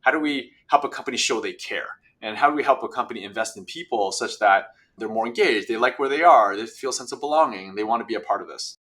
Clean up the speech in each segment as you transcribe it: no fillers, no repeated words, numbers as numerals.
how do we help a company show they care? And how do we help a company invest in people such that they're more engaged, they like where they are, they feel a sense of belonging, they want to be a part of this.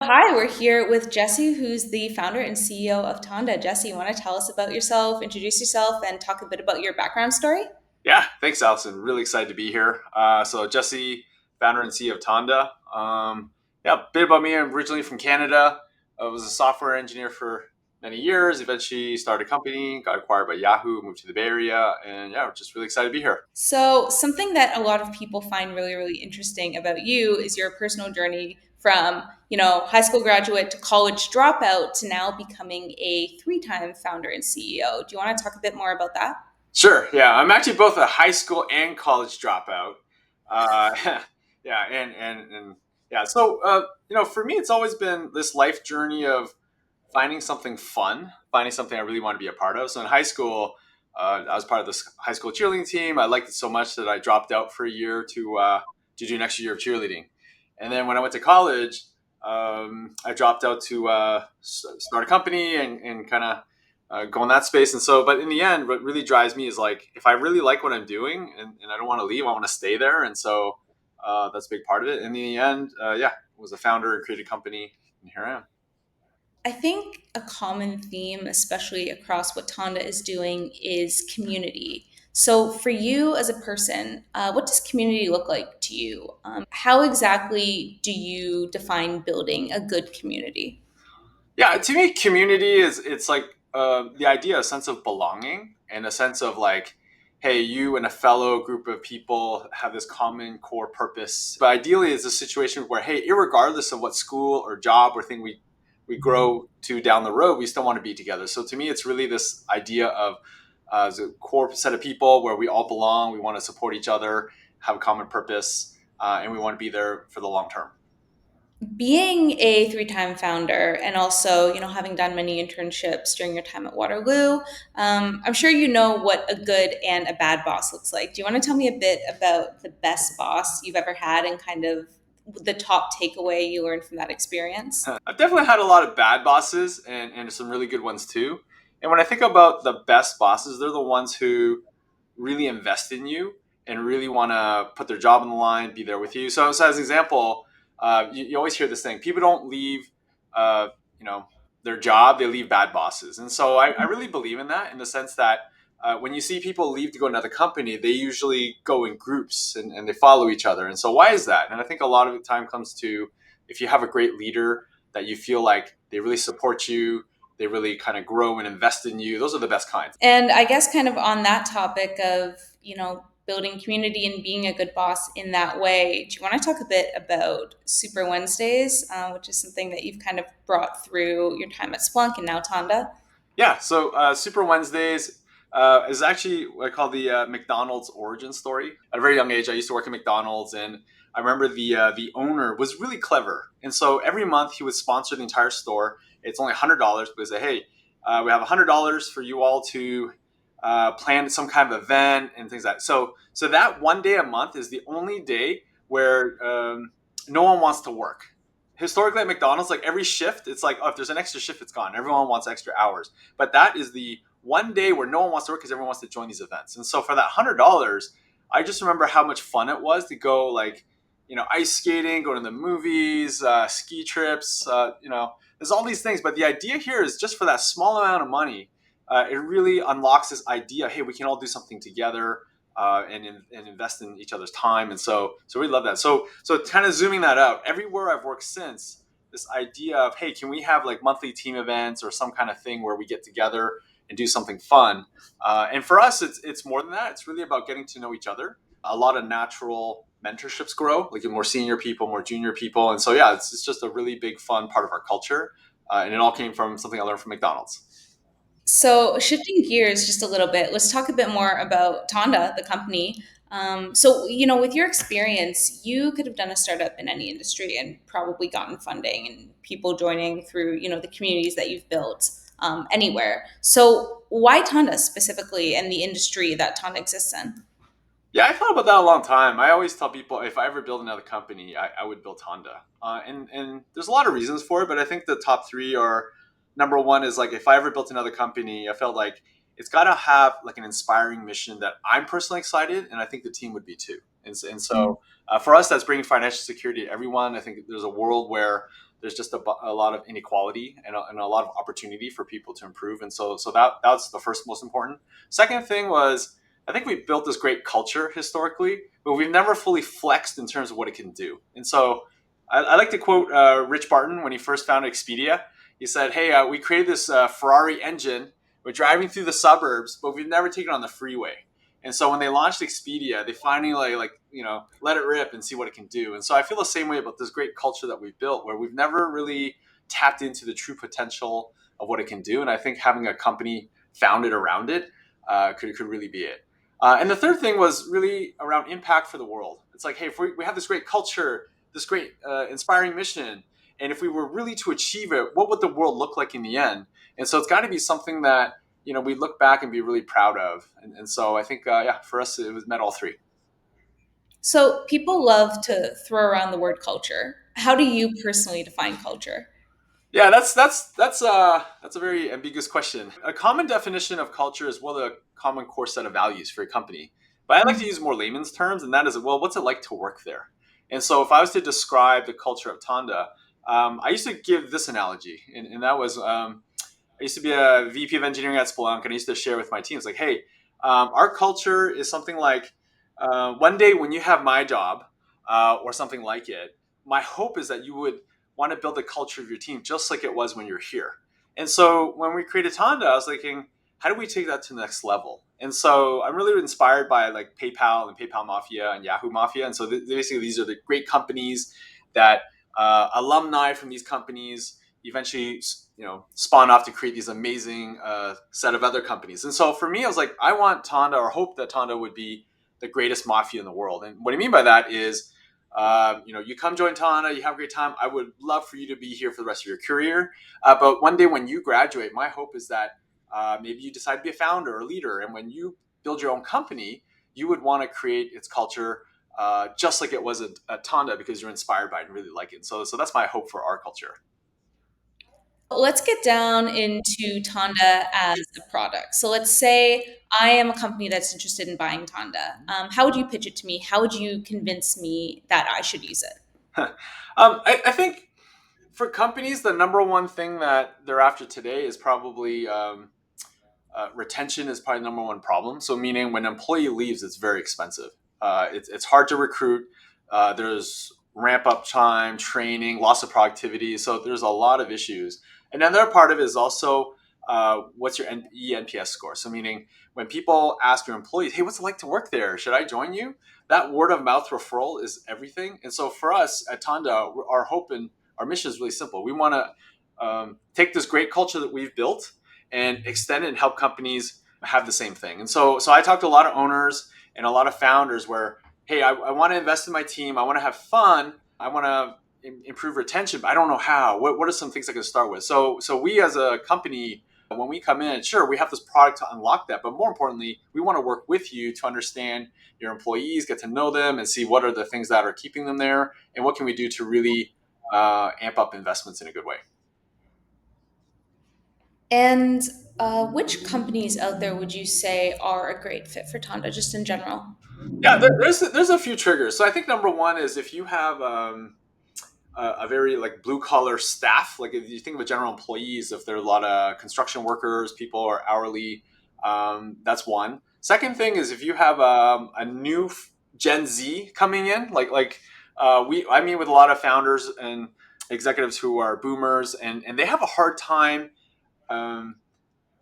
Hi, we're here with Jesse, who's the founder and CEO of Tanda. Jesse, you want to tell us about yourself, introduce yourself, and talk a bit about your background story? Yeah, thanks, Allison. Really excited to be here. So Jesse, founder and CEO of Tanda. Yeah, a bit about me. I'm originally from Canada. I was a software engineer for many years. Eventually started a company, got acquired by Yahoo, moved to the Bay Area, and yeah, we're just really excited to be here. So, something that a lot of people find really, really interesting about you is your personal journey from, high school graduate to college dropout to now becoming a three-time founder and CEO. Do you want to talk a bit more about that? Sure. Yeah, I'm actually both a high school and college dropout. Uh, yeah, and yeah. So for me, it's always been this life journey of finding something fun, finding something I really want to be a part of. So in high school, I was part of this high school cheerleading team. I liked it so much that I dropped out for a year to do an extra year of cheerleading. And then when I went to college, I dropped out to start a company and kind of go in that space. And so, but in the end, what really drives me is like, if I really like what I'm doing and I don't want to leave, I want to stay there. And so that's a big part of it. And in the end, yeah, was a founder and created a company, and here I am. I think a common theme, especially across what Tonda is doing, is community. So, for you as a person, what does community look like to you? How exactly do you define building a good community? Yeah, to me, community is it's like the idea, a sense of belonging and a sense of like, hey, you and a fellow group of people have this common core purpose. But ideally, it's a situation where, hey, irregardless of what school or job or thing we grow to down the road, we still want to be together. So to me, it's really this idea of as a core set of people where we all belong, we want to support each other, have a common purpose, and we want to be there for the long term. Being a three-time founder and also, having done many internships during your time at Waterloo, I'm sure you know what a good and a bad boss looks like. Do you want to tell me a bit about the best boss you've ever had and kind of the top takeaway you learned from that experience? I've definitely had a lot of bad bosses and some really good ones too. And when I think about the best bosses, they're the ones who really invest in you and really want to put their job on the line, be there with you. So as an example, you always hear this thing: people don't leave, uh, you know, their job; they leave bad bosses. And so I really believe in that, in the sense that when you see people leave to go to another company, they usually go in groups and they follow each other. And so why is that? And I think a lot of the time comes to, if you have a great leader that you feel like they really support you, they really kind of grow and invest in you. Those are the best kinds. And I guess kind of on that topic of, building community and being a good boss in that way, do you want to talk a bit about Super Wednesdays, which is something that you've kind of brought through your time at Splunk and now Tonda? Yeah, so Super Wednesdays is actually what I call the McDonald's origin story. At a very young age, I used to work at McDonald's, and I remember the owner was really clever, and so every month he would sponsor the entire store. It's only $100, but he say, "Hey, we have $100 for you all to plan some kind of event and things like that." So that one day a month is the only day where no one wants to work. Historically at McDonald's, like every shift, it's like, oh, if there's an extra shift, it's gone. Everyone wants extra hours. But that is the one day where no one wants to work because everyone wants to join these events. And so for that $100, I just remember how much fun it was to go, like, ice skating, go to the movies, ski trips, there's all these things. But the idea here is just for that small amount of money, it really unlocks this idea, hey, we can all do something together. And invest in each other's time, and so we love that. So kind of zooming that out, everywhere I've worked since, this idea of, hey, can we have like monthly team events or some kind of thing where we get together and do something fun? And for us, it's more than that. It's really about getting to know each other. A lot of natural mentorships grow, like more senior people, more junior people, and so yeah, it's just a really big fun part of our culture, and it all came from something I learned from McDonald's. So, shifting gears just a little bit, let's talk a bit more about Tonda, the company. So, with your experience, you could have done a startup in any industry and probably gotten funding and people joining through, the communities that you've built anywhere. So, why Tonda specifically and the industry that Tonda exists in? Yeah, I thought about that a long time. I always tell people if I ever build another company, I would build Honda. And there's a lot of reasons for it, but I think the top three are, number one is like if I ever built another company, I felt like it's got to have like an inspiring mission that I'm personally excited, and I think the team would be too. And so for us, that's bringing financial security to everyone. I think there's a world where there's just a lot of inequality and a lot of opportunity for people to improve. And so that's the first most important. Second thing was I think we built this great culture historically, but we've never fully flexed in terms of what it can do. And so I like to quote Rich Barton when he first founded Expedia. He said, "Hey, we created this Ferrari engine. We're driving through the suburbs, but we've never taken it on the freeway." And so when they launched Expedia, they finally let it rip and see what it can do. And so I feel the same way about this great culture that we've built, where we've never really tapped into the true potential of what it can do. And I think having a company founded around it could really be it. And the third thing was really around impact for the world. It's like, hey, if we have this great culture, this great inspiring mission, and if we were really to achieve it, what would the world look like in the end? And so it's got to be something that we look back and be really proud of. And so I think, yeah, for us, it was met all three. So people love to throw around the word culture. How do you personally define culture? Yeah, that's a very ambiguous question. A common definition of culture is well a common core set of values for a company. But I like to use more layman's terms, and that is well, what's it like to work there? And so, if I was to describe the culture of Tanda, I used to give this analogy, and that was I used to be a VP of engineering at Splunk, and I used to share with my teams like, hey, our culture is something like one day when you have my job or something like it, my hope is that you would want to build a culture of your team just like it was when you're here. And so when we created Tanda, I was thinking, how do we take that to the next level? And so I'm really inspired by like PayPal and PayPal Mafia and Yahoo Mafia. And so basically, these are the great companies that alumni from these companies eventually spawn off to create these amazing set of other companies. And so for me, I was like, I want Tanda or hope that Tanda would be the greatest mafia in the world. And what I mean by that is, you come join Tanda, you have a great time. I would love for you to be here for the rest of your career. But one day when you graduate, my hope is that maybe you decide to be a founder or a leader. And when you build your own company, you would want to create its culture just like it was at Tanda because you're inspired by it and really like it. So that's my hope for our culture. Let's get down into Tanda as a product. So let's say I am a company that's interested in buying Tanda. How would you pitch it to me? How would you convince me that I should use it? I think for companies, the number one thing that they're after today is probably retention is probably the number one problem. So meaning when an employee leaves, it's very expensive. It's hard to recruit. There's ramp up time, training, loss of productivity. So there's a lot of issues. And another part of it is also what's your eNPS score? So meaning when people ask your employees, hey, what's it like to work there? Should I join you? That word of mouth referral is everything. And so for us at Tanda, our hope and our mission is really simple. We want to take this great culture that we've built and extend it and help companies have the same thing. And so I talked to a lot of owners and a lot of founders where, hey, I want to invest in my team. I want to have fun. I want to improve retention, but I don't know how. What are some things I can start with? So we as a company, when we come in, sure, we have this product to unlock that, but more importantly, we want to work with you to understand your employees, get to know them, and see what are the things that are keeping them there, and what can we do to really amp up investments in a good way. And which companies out there would you say are a great fit for Tanda, just in general? Yeah, there's a few triggers. So I think number one is if you have a very like blue collar staff, like if you think of a general employees, if there are a lot of construction workers, people are hourly, that's one. Second thing is if you have a new Gen Z coming in, I mean with a lot of founders and executives who are boomers, and they have a hard time. Um,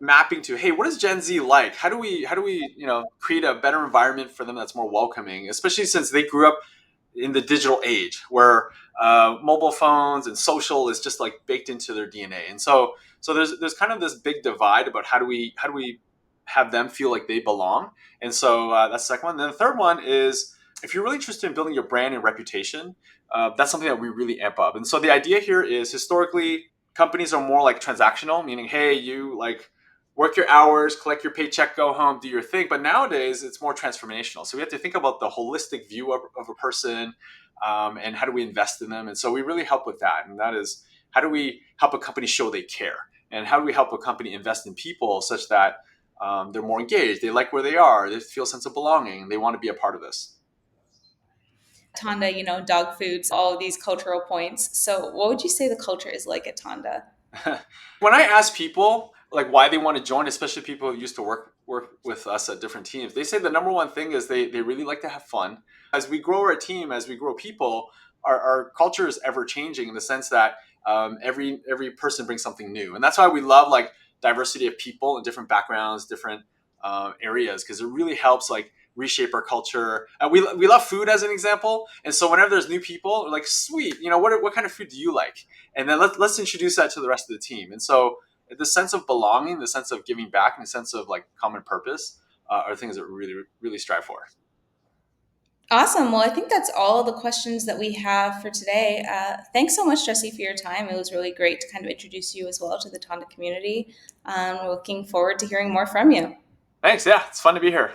Mapping to, hey, what is Gen Z like? How do we create a better environment for them that's more welcoming, especially since they grew up in the digital age where mobile phones and social is just like baked into their DNA. And so there's kind of this big divide about how do we have them feel like they belong. And so that's the second one. Then the third one is if you're really interested in building your brand and reputation, that's something that we really amp up. And so the idea here is historically companies are more like transactional, meaning, hey, you like work your hours, collect your paycheck, go home, do your thing. But nowadays, it's more transformational. So we have to think about the holistic view of a person and how do we invest in them. And so we really help with that. And that is how do we help a company show they care? and how do we help a company invest in people such that they're more engaged, they like where they are, they feel a sense of belonging, and they want to be a part of this. Tanda, dog foods, all of these cultural points. So, what would you say the culture is like at Tanda? When I ask people like why they want to join, especially people who used to work with us at different teams, they say the number one thing is they really like to have fun. As we grow our team, as we grow people, our culture is ever changing in the sense that every person brings something new, and that's why we love like diversity of people and different backgrounds, different areas, because it really helps like reshape our culture. We love food as an example, and so whenever there's new people, we're like, sweet, what kind of food do you like? And then let's introduce that to the rest of the team. And so the sense of belonging, the sense of giving back, and the sense of like common purpose are things that we really strive for. Awesome. Well, I think that's all the questions that we have for today. Thanks so much, Jesse, for your time. It was really great to kind of introduce you as well to the Tonda community. We're looking forward to hearing more from you. Thanks. Yeah, it's fun to be here.